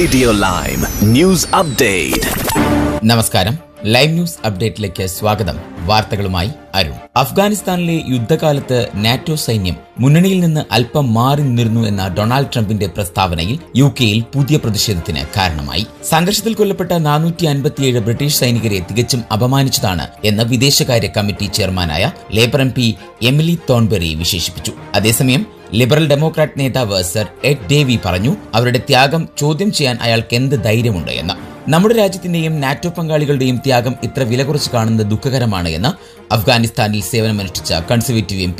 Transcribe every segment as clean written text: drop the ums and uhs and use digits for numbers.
Radio live news update. നമസ്കാരം, live news അപ്ഡേറ്റിലേക്ക് സ്വാഗതം. വാർത്തകളുമായി അരുൺ. അഫ്ഗാനിസ്ഥാനിലെ യുദ്ധകാലത്ത് നാറ്റോ സൈന്യം മുന്നണിയിൽ നിന്ന് അല്പം മാറി നിന്നിരുന്നു എന്ന ഡൊണാൾഡ് ട്രംപിന്റെ പ്രസ്താവനയിൽ UK-യിൽ പുതിയ പ്രതിഷേധത്തിന് കാരണമായി. സംഘർഷത്തിൽ കൊല്ലപ്പെട്ട 457 ബ്രിട്ടീഷ് സൈനികരെ തികച്ചും അപമാനിച്ചതാണ് എന്ന് വിദേശകാര്യ കമ്മിറ്റി ചെയർമാനായ ലേബർ MP എമിലി തോൺബെറി വിശേഷിപ്പിച്ചു. അതേസമയം ലിബറൽ ഡെമോക്രാറ്റ് നേതാവ് സർ എഡ് ഡേവി പറഞ്ഞു, അവരുടെ ത്യാഗം ചോദ്യം ചെയ്യാൻ അയാൾക്ക് എന്ത് ധൈര്യമുണ്ട് എന്ന്. നമ്മുടെ രാജ്യത്തിന്റെയും നാറ്റോ പങ്കാളികളുടെയും ത്യാഗം ഇത്ര വില കുറച്ച് കാണുന്നത് ദുഃഖകരമാണ് എന്ന് അഫ്ഗാനിസ്ഥാനിൽ സേവനമനുഷ്ഠിച്ച കൺസർവേറ്റീവ് MP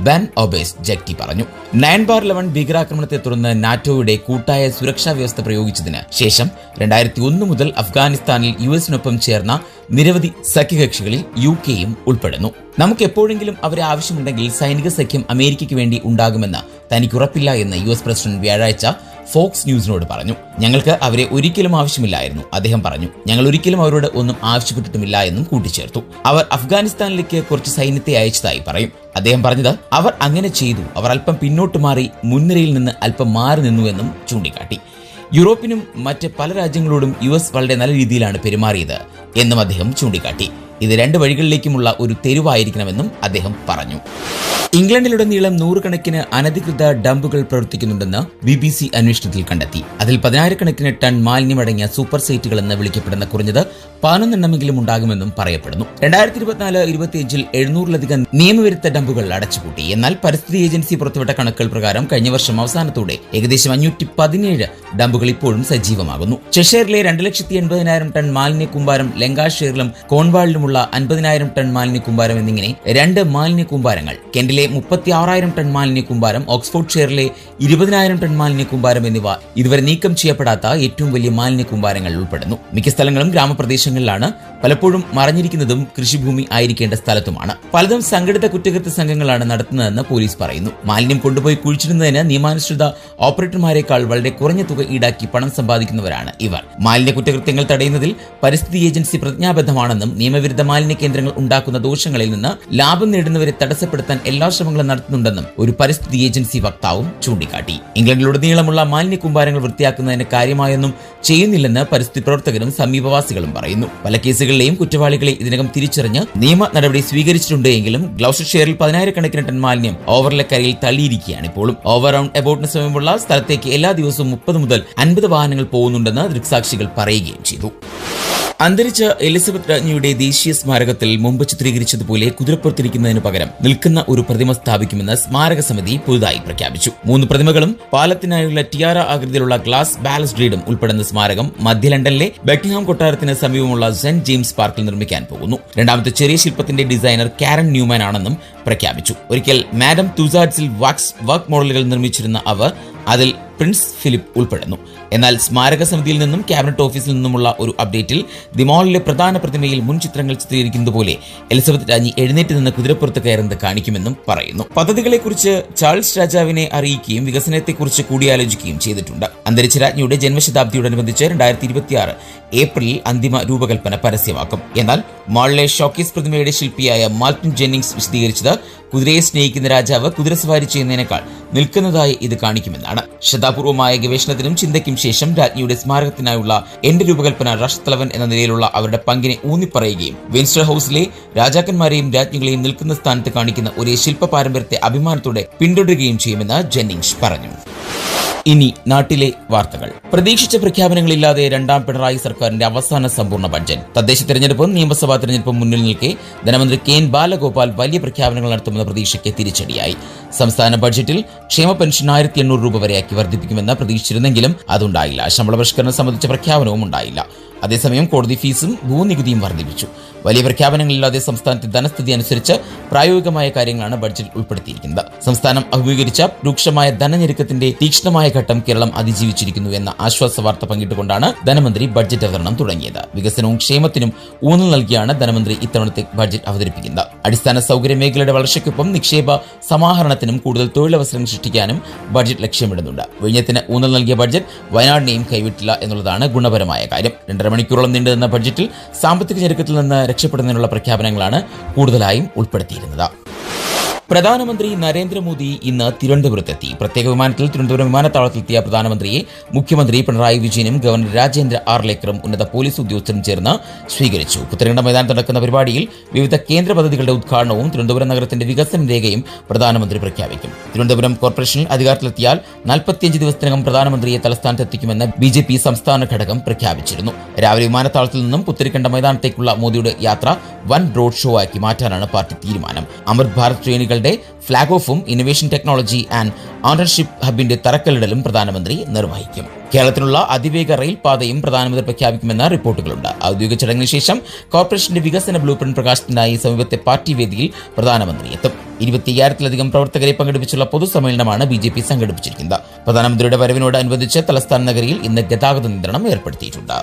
ബാൻ ഒബേസ് ജഗ്തി പറഞ്ഞു. 9/11 ഭീകരാക്രമണത്തെ തുടർന്ന് നാറ്റോയുടെ കൂട്ടായ സുരക്ഷാ വ്യവസ്ഥ പ്രയോഗിച്ചതിന് ശേഷം 2001 മുതൽ അഫ്ഗാനിസ്ഥാനിൽ US-നൊപ്പം ചേർന്ന നിരവധി സഖ്യകക്ഷികളിൽ UK-യും ഉൾപ്പെടുന്നു. നമുക്ക് എപ്പോഴെങ്കിലും അവരെ ആവശ്യമുണ്ടെങ്കിൽ സൈനിക സഖ്യം അമേരിക്കയ്ക്ക് വേണ്ടി ഉണ്ടാകുമെന്ന് തനിക്കുറപ്പില്ല എന്ന് US പ്രസിഡന്റ് വ്യാഴാഴ്ച ഫോക്സ് ന്യൂസിനോട് പറഞ്ഞു. ഞങ്ങൾക്ക് അവരെ ഒരിക്കലും ആവശ്യമില്ലായിരുന്നു, അദ്ദേഹം പറഞ്ഞു. ഞങ്ങൾ ഒരിക്കലും അവരോട് ഒന്നും ആവശ്യപ്പെട്ടിട്ടുമില്ല എന്നും കൂട്ടിച്ചേർത്തു. അവർ അഫ്ഗാനിസ്ഥാനിലേക്ക് കുറച്ച് സൈന്യത്തെ അയച്ചതായി പറയും. അദ്ദേഹം പറഞ്ഞത് അവർ അങ്ങനെ ചെയ്തു, അവർ അല്പം പിന്നോട്ട് മാറി മുൻനിരയിൽ നിന്ന് അല്പം മാറി നിന്നുവെന്നും ചൂണ്ടിക്കാട്ടി. യൂറോപ്പിനും മറ്റ് പല രാജ്യങ്ങളോടും US വളരെ നല്ല രീതിയിലാണ് പെരുമാറിയത് എന്നും അദ്ദേഹം ചൂണ്ടിക്കാട്ടി. ഇത് 2 വഴികളിലേക്കുമുള്ള ഒരു തെരുവായിരിക്കണമെന്നും അദ്ദേഹം പറഞ്ഞു. ഇംഗ്ലണ്ടിലുടനീളം 100 കണക്കിന് അനധികൃത ഡംപുകൾ പ്രവർത്തിക്കുന്നുണ്ടെന്ന് BBC അന്വേഷണത്തിൽ കണ്ടെത്തി. അതിൽ 10,000 ടൺ മാലിന്യമടങ്ങിയ സൂപ്പർ സൈറ്റുകൾ എന്ന് വിളിക്കപ്പെടുന്ന കുറഞ്ഞത് 11 എണ്ണമെങ്കിലും ഉണ്ടാകുമെന്നും പറയപ്പെടുന്നു. 2024-25 700-ലധികം നിയമവിരുദ്ധ ഡംപുകൾ അടച്ചുപൂട്ടി. എന്നാൽ പരിസ്ഥിതി ഏജൻസി പുറത്തുവിട്ട കണക്കുകൾ പ്രകാരം കഴിഞ്ഞ വർഷം അവസാനത്തോടെ ഏകദേശം 517 ഡംപുകൾ ഇപ്പോഴും സജീവമാകുന്നു. ചെഷയറിലെ 2,80,000 ടൺ മാലിന്യ കൂമ്പാരം, ലങ്കാഷെയറിലും കോൺവാളിലുമുള്ള 50,000 ടൺ മാലിന്യ കൂമ്പാരം എന്നിങ്ങനെ 2 മാലിന്യ കൂമ്പാരങ്ങൾ, കെന്റിലെ 36,000 ടൺ മാലിന്യ കൂമ്പാരം, ഓക്സ്ഫോർഡ് ഷെയറിലെ 20,000 ടൺ മാലിന്യ കൂമ്പാരം എന്നിവ ഇതുവരെ നീക്കം ചെയ്യപ്പെടാത്ത ഏറ്റവും വലിയ മാലിന്യ കൂമ്പാരങ്ങൾ ഉൾപ്പെടുന്നു. മിക്ക സ്ഥലങ്ങളും ഗ്രാമപ്രദേശങ്ങളിലാണ്, പലപ്പോഴും മറഞ്ഞിരിക്കുന്നതും കൃഷിഭൂമി ആയിരിക്കേണ്ട സ്ഥലത്തുമാണ്. പലതും സംഘടിത കുറ്റകൃത്യ സംഘങ്ങളാണ് നടത്തുന്നതെന്ന് പോലീസ് പറയുന്നു. മാലിന്യം കൊണ്ടുപോയി കുഴിച്ചിടുന്നതിന് നിയമാനുസൃത ഓപ്പറേറ്റർമാരെക്കാൾ വളരെ കുറഞ്ഞ തുക ഈടാക്കി പണം സമ്പാദിക്കുന്നവരാണ് ഇവർ. മാലിന്യ കുറ്റകൃത്യങ്ങൾ തടയുന്നതിൽ പരിസ്ഥിതി ഏജൻസി പ്രതിജ്ഞാബദ്ധമാണെന്നും നിയമവിരുദ്ധ മാലിന്യ കേന്ദ്രങ്ങൾ ഉണ്ടാക്കുന്ന ദോഷങ്ങളിൽ നിന്ന് ലാഭം നേടുന്നവരെ തടസ്സപ്പെടുത്താൻ എല്ലാ ശ്രമങ്ങളും നടത്തുന്നുണ്ടെന്നും ഒരു പരിസ്ഥിതി ഏജൻസി വക്താവും ചൂണ്ടിക്കാട്ടി. ഇംഗ്ലണ്ടിലുടനീളമുള്ള മാലിന്യ കൂമ്പാരങ്ങൾ വൃത്തിയാക്കുന്നതിന് കാര്യമായൊന്നും ചെയ്യുന്നില്ലെന്ന് പരിസ്ഥിതി പ്രവർത്തകരും സമീപവാസികളും പറയുന്നു. പല കേസുകളിലെയും കുറ്റവാളികളെ ഇതിനകം തിരിച്ചറിഞ്ഞ് നിയമ നടപടി സ്വീകരിച്ചിട്ടുണ്ട് എങ്കിലും ഗ്ലൗഷെയറിൽ 10,000 ടൺ മാലിന്യം ഓവർലെ കരയിൽ തള്ളിയിരിക്കുകയാണ്. ഇപ്പോഴും ഓവർ റൗണ്ട് എബൌട്ടിന് സമീപമുള്ള സ്ഥലത്തേക്ക് എല്ലാ ദിവസവും 30 മുതൽ 50 വാഹനങ്ങൾ പോകുന്നുണ്ടെന്ന് ദൃക്സാക്ഷികൾ പറയുകയും ചെയ്തു. അന്തരിച്ച എലിസബത്ത് രാജ്ഞിയുടെ ദേശീയ സ്മാരകത്തിൽ മുമ്പ് ചിത്രീകരിച്ചതുപോലെ കുതിരപ്പുറത്തിരിക്കുന്നതിന് പകരം നിൽക്കുന്ന ഒരു പ്രതിമ സ്ഥാപിക്കുമെന്ന് സ്മാരക സമിതി പുതുതായി പ്രഖ്യാപിച്ചു. 3 പ്രതിമകളും പാലത്തിനായുള്ള ടിയാര ആകൃതിയിലുള്ള ഗ്ലാസ് ബാലസ്ട്രീഡും ഉൾപ്പെടുന്ന സ്മാരകം മധ്യ ലണ്ടനിലെ ബക്കിംഗ്ഹാം കൊട്ടാരത്തിന് സമീപമുള്ള സെന്റ് ജെയിംസ് പാർക്കിൽ നിർമ്മിക്കാൻ പോകുന്നു. രണ്ടാമത്തെ ചെറിയ ശില്പത്തിന്റെ ഡിസൈനർ കാരൻ ന്യൂമാൻ ആണെന്നും പ്രഖ്യാപിച്ചു. ഒരിക്കൽ മാഡം തുസാഡ്സിൽ വാക്സ് വർക്ക് മോഡലുകൾ നിർമ്മിച്ചിരുന്ന അവർ അതിൽ പ്രിൻസ് ഫിലിപ്പ് ഉൾപ്പെടുന്നു. എന്നാൽ സ്മാരക സമിതിയിൽ നിന്നും ക്യാബിനറ്റ് ഓഫീസിൽ നിന്നുമുള്ള ഒരു അപ്ഡേറ്റിൽ ദി മാളിലെ പ്രധാന പ്രതിമയിൽ മുൻ ചിത്രങ്ങൾ ചിത്രീകരിക്കുന്നത് പോലെ എലിസബത്ത് രാജ്ഞി എഴുന്നേറ്റ് നിന്ന് കുതിരപ്പുറത്ത് കയറുന്നത് കാണിക്കുമെന്നും പറയുന്നു. പദ്ധതികളെക്കുറിച്ച് ചാൾസ് രാജാവിനെ അറിയിക്കുകയും വികസനത്തെക്കുറിച്ച് കൂടിയാലോചിക്കുകയും ചെയ്തിട്ടുണ്ട്. അന്തരിച്ച രാജ്ഞിയുടെ ജന്മശതാബ്ദിയോടനുബന്ധിച്ച് 2026 ഏപ്രിലിൽ അന്തിമ രൂപകൽപ്പന പരസ്യമാക്കും. എന്നാൽ മാളിലെ ഷോക്കേസ് പ്രതിമയുടെ ശില്പിയായ മാർട്ടിൻ ജെന്നിങ്സ് വിശദീകരിച്ചത് കുതിരയെ സ്നേഹിക്കുന്ന രാജാവ് കുതിരസവാരി ചെയ്യുന്നതിനേക്കാൾ നിൽക്കുന്നതായി ഇത് കാണിക്കുമെന്നാണ്. ശ്രദ്ധാപൂർവമായ ഗവേഷണത്തിനും ചിന്തയ്ക്കും ശേഷം രാജ്ഞിയുടെ സ്മാരകത്തിനായുള്ള എന്റെ രൂപകൽപ്പന രാഷ്ട്രത്തലവൻ എന്ന നിലയിലുള്ള അവരുടെ പങ്കിനെ ഊന്നിപ്പറയുകയും വിൻസ്റ്റർ ഹൌസിലെ രാജാക്കന്മാരെയും രാജ്ഞികളെയും നിൽക്കുന്ന സ്ഥാനത്ത് കാണിക്കുന്ന ഒരേ ശില്പ പാരമ്പര്യത്തെ അഭിമാനത്തോടെ പിന്തുടരുകയും ചെയ്യുമെന്ന് ജെന്നിങ്സ് പറഞ്ഞു. ഇനി നാട്ടിലെ വാർത്തകൾ. പ്രതീക്ഷിച്ച പ്രഖ്യാപനങ്ങളില്ലാതെ 2ാം പിണറായി സർക്കാരിന്റെ അവസാന സമ്പൂർണ്ണ ബഡ്ജറ്റ്. തദ്ദേശ തെരഞ്ഞെടുപ്പും നിയമസഭാ തെരഞ്ഞെടുപ്പും മുന്നിൽ നിൽക്കെ ധനമന്ത്രി KN ബാലഗോപാൽ വലിയ പ്രഖ്യാപനങ്ങൾ നടത്തുമെന്ന പ്രതീക്ഷയ്ക്ക് തിരിച്ചടിയായി. സംസ്ഥാന ബഡ്ജറ്റിൽ ക്ഷേമ പെൻഷൻ 1,800 രൂപ വരെയാക്കി വർദ്ധിപ്പിക്കുമെന്ന് പ്രതീക്ഷിച്ചിരുന്നെങ്കിലും അതുണ്ടായില്ല. ശമ്പള പരിഷ്കരണം സംബന്ധിച്ച പ്രഖ്യാപനവും ഉണ്ടായില്ല. അതേസമയം കോടതി ഫീസും ഭൂനികുതിയും വർദ്ധിപ്പിച്ചു. വലിയ പ്രഖ്യാപനങ്ങളില്ലാതെ സംസ്ഥാനത്തെ ധനസ്ഥിതി അനുസരിച്ച് പ്രായോഗികമായ കാര്യങ്ങളാണ് ബഡ്ജറ്റിൽ ഉൾപ്പെടുത്തിയിരിക്കുന്നത്. സംസ്ഥാനം അഭിമുഖീകരിച്ച രൂക്ഷമായ ധനഞെരുക്കത്തിന്റെ തീക്ഷ്ണമായ ഘട്ടം കേരളം അതിജീവിച്ചിരിക്കുന്നു എന്ന ആശ്വാസ വാർത്ത പങ്കിട്ടുകൊണ്ടാണ് ധനമന്ത്രി ബഡ്ജറ്റ് അവതരണം തുടങ്ങിയത്. വികസനവും ക്ഷേമത്തിനും ഊന്നൽ നൽകിയാണ് ധനമന്ത്രി ഇത്തവണത്തെ ബഡ്ജറ്റ് അവതരിപ്പിക്കുന്നത്. അടിസ്ഥാന സൗകര്യ മേഖലയുടെ വളർച്ചയ്ക്കൊപ്പം നിക്ഷേപ സമാഹരണത്തിനും കൂടുതൽ തൊഴിലവസരങ്ങൾ സൃഷ്ടിക്കാനും ബഡ്ജറ്റ് ലക്ഷ്യമിടുന്നുണ്ട്. വിഴിഞ്ഞത്തിന് ഊന്നൽ നൽകിയ ബഡ്ജറ്റ് വയനാടിനെയും കൈവിട്ടില്ല എന്നുള്ളതാണ് ഗുണപരമായ കാര്യം. 2.5 മണിക്കൂറോളം നീണ്ടുനിന്ന ബഡ്ജറ്റിൽ സാമ്പത്തിക ഞെരുക്കത്തിൽ നിന്ന് രക്ഷപ്പെടുന്നതിനുള്ള പ്രഖ്യാപനങ്ങളാണ് കൂടുതലായും ഉൾപ്പെടുത്തിയിരുന്നത്. പ്രധാനമന്ത്രി നരേന്ദ്രമോദി ഇന്ന് തിരുവനന്തപുരത്തെത്തി. പ്രത്യേക വിമാനത്തിൽ തിരുവനന്തപുരം വിമാനത്താവളത്തിലെത്തിയ പ്രധാനമന്ത്രിയെ മുഖ്യമന്ത്രി പിണറായി വിജയനും ഗവർണർ രാജേന്ദ്ര ആർലേക്കറും ഉന്നത പോലീസ് ഉദ്യോഗസ്ഥരും ചേർന്ന് സ്വീകരിച്ചു. പുത്തരിക്കണ്ടം മൈതാനത്ത് നടക്കുന്ന പരിപാടിയിൽ വിവിധ കേന്ദ്ര പദ്ധതികളുടെ ഉദ്ഘാടനവും തിരുവനന്തപുരം നഗരത്തിന്റെ വികസന രേഖയും പ്രധാനമന്ത്രി പ്രഖ്യാപിക്കും. തിരുവനന്തപുരം കോർപ്പറേഷനിൽ അധികാരത്തിലെത്തിയാൽ 45 ദിവസത്തിനകം പ്രധാനമന്ത്രിയെ തലസ്ഥാനത്തെത്തിക്കുമെന്ന് BJP സംസ്ഥാന ഘടകം പ്രഖ്യാപിച്ചിരുന്നു. രാവിലെ വിമാനത്താവളത്തിൽ നിന്നും പുത്തരിക്കണ്ടം മൈതാനത്തേക്കുള്ള മോദിയുടെ യാത്ര വൻ റോഡ് ഷോ ആക്കി മാറ്റാനാണ് പാർട്ടി തീരുമാനം. അമൃത് ഭാരത് ട്രെയിനുകളുടെ ഫ്ളാഗ് ഓഫും ഇന്നൊവേഷൻ ടെക്നോളജി ആൻഡ് ഓണർഷിപ്പ് ഹബിന്റെ തറക്കല്ലിടലും പ്രധാനമന്ത്രി നിർവഹിക്കും. കേരളത്തിനുള്ള അതിവേഗ റെയിൽ പാതയും പ്രധാനമന്ത്രി പ്രഖ്യാപിക്കുമെന്ന റിപ്പോർട്ടുകളുണ്ട്. ഔദ്യോഗിക ചടങ്ങിന് ശേഷം കോർപ്പറേഷന്റെ വികസന ബ്ലൂ പ്രിന്റ് പ്രകാശനത്തിനായി സമീപത്തെ പാർട്ടി വേദിയിൽ പ്രധാനമന്ത്രി എത്തും. 25,000-ലധികം പ്രവർത്തകരെ പങ്കെടുപ്പിച്ചുള്ള പൊതുസമ്മേളനമാണ് BJP സംഘടിപ്പിച്ചിരിക്കുന്നത്. പ്രധാനമന്ത്രിയുടെ വരവിനോടനുബന്ധിച്ച് തലസ്ഥാന നഗരിയിൽ ഇന്ന് ഗതാഗത നിയന്ത്രണം ഏർപ്പെടുത്തിയിട്ടുണ്ട്.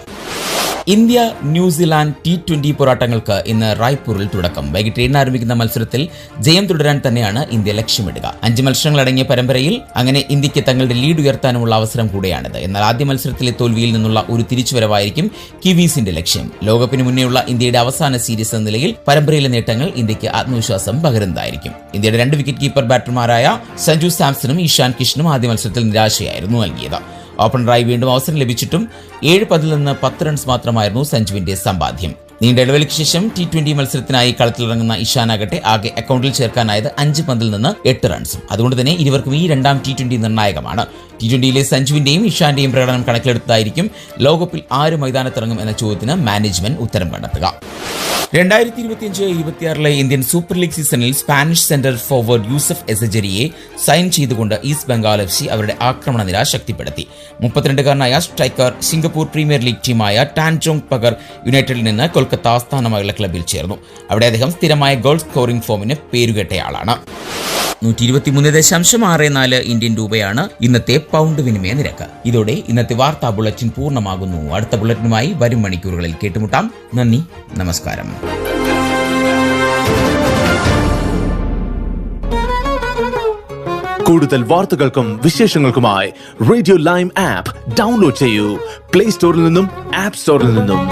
ഇന്ത്യ ന്യൂസിലാൻഡ് T20 പോരാട്ടങ്ങൾക്ക് ഇന്ന് റായ്പൂരിൽ തുടക്കം. വൈകിട്ട് 7 ആരംഭിക്കുന്ന മത്സരത്തിൽ ജയം തുടരാൻ തന്നെയാണ് ഇന്ത്യ ലക്ഷ്യമിടുക. 5 മത്സരങ്ങളടങ്ങിയ പരമ്പരയിൽ അങ്ങനെ ഇന്ത്യക്ക് തങ്ങളുടെ ലീഡ് ഉയർത്താനുമുള്ള അവസരം കൂടെയാണിത്. എന്നാൽ ആദ്യ മത്സരത്തിലെ തോൽവിയിൽ നിന്നുള്ള ഒരു തിരിച്ചുവരവായിരിക്കും കിവീസിന്റെ ലക്ഷ്യം. ലോകകപ്പിന് മുന്നേയുള്ള ഇന്ത്യയുടെ അവസാന സീരീസ് എന്ന നിലയിൽ പരമ്പരയിലെ നേട്ടങ്ങൾ ഇന്ത്യക്ക് ആത്മവിശ്വാസം പകരുന്നതായിരിക്കും. ഇന്ത്യയുടെ 2 വിക്കറ്റ് കീപ്പർ ബാറ്റർമാരായ സഞ്ജു സാംസണും ഇഷാൻ കിഷനും ആദ്യ മത്സരത്തിൽ നിരാശയായിരുന്നു നൽകിയത്. ഓപ്പണറായി വീണ്ടും അവസരം ലഭിച്ചിട്ടും 7 പന്തിൽ നിന്ന് 10 റൺസ് മാത്രമായിരുന്നു സഞ്ജുവിന്റെ സമ്പാദ്യം. നീണ്ട ഇടവേളയ്ക്ക് ശേഷം T20 മത്സരത്തിനായി കളത്തിലിറങ്ങുന്ന ഇഷാനാകട്ടെ ആകെ അക്കൗണ്ടിൽ ചേർക്കാനായത് 5 പന്തിൽ നിന്ന് 8 റൺസും. അതുകൊണ്ട് തന്നെ ഇരുവർക്കും ഈ രണ്ടാം T20 നിർണായകമാണ്. T20യിലെ സഞ്ജുവിന്റെയും ഇഷാന്റെയും പ്രകടനം കണക്കിലെടുത്തായിരിക്കും ലോകകപ്പിൽ ആര് മൈതാനത്തിറങ്ങും എന്ന ചോദ്യത്തിന് മാനേജ്മെന്റ് ഉത്തരം കണ്ടെത്തുക. 2025-26 ഇന്ത്യൻ സൂപ്പർ ലീഗ് സീസണിൽ Spanish centre forward Youssef Ezzejjari sign ചെയ്തുകൊണ്ട് ഈസ്റ്റ് ബംഗാൾ FC അവരുടെ ആക്രമണ നിര ശക്തിപ്പെടുത്തി. 32-കാരനായ സ്ട്രൈക്കർ സിംഗപ്പൂർ പ്രീമിയർ ലീഗ് ടീമായ ടാൻജോങ് പകർ യുണൈറ്റഡിൽ നിന്ന് കൊൽക്കത്ത ആസ്ഥാനമായുള്ള ക്ലബിൽ ചേർന്നു. അവിടെ അദ്ദേഹം സ്ഥിരമായ ഗോൾ സ്കോറിംഗ് ഫോമിന് പേരുകേട്ടയാളാണ്. 123.64 ഇന്ത്യൻ രൂപയാണ് ഇന്നത്തെ പൗണ്ട് വിനിമയ നിരക്ക്. ഇതോടെ ഇന്നത്തെ വാർത്താ ബുള്ളറ്റിൻ പൂർണ്ണമാകുന്നു. അടുത്ത ബുള്ളറ്റിനുമായി വരും മണിക്കൂറുകളിൽ കേട്ടുമുട്ടാം. നന്ദി, നമസ്കാരം. കൂടുതൽ വാർത്തകൾക്കും വിശേഷങ്ങൾക്കുമായി റേഡിയോ ലൈം ആപ്പ് ഡൗൺലോഡ് ചെയ്യൂ. പ്ലേ സ്റ്റോറിൽ നിന്നും ആപ്പ് സ്റ്റോറിൽ നിന്നും.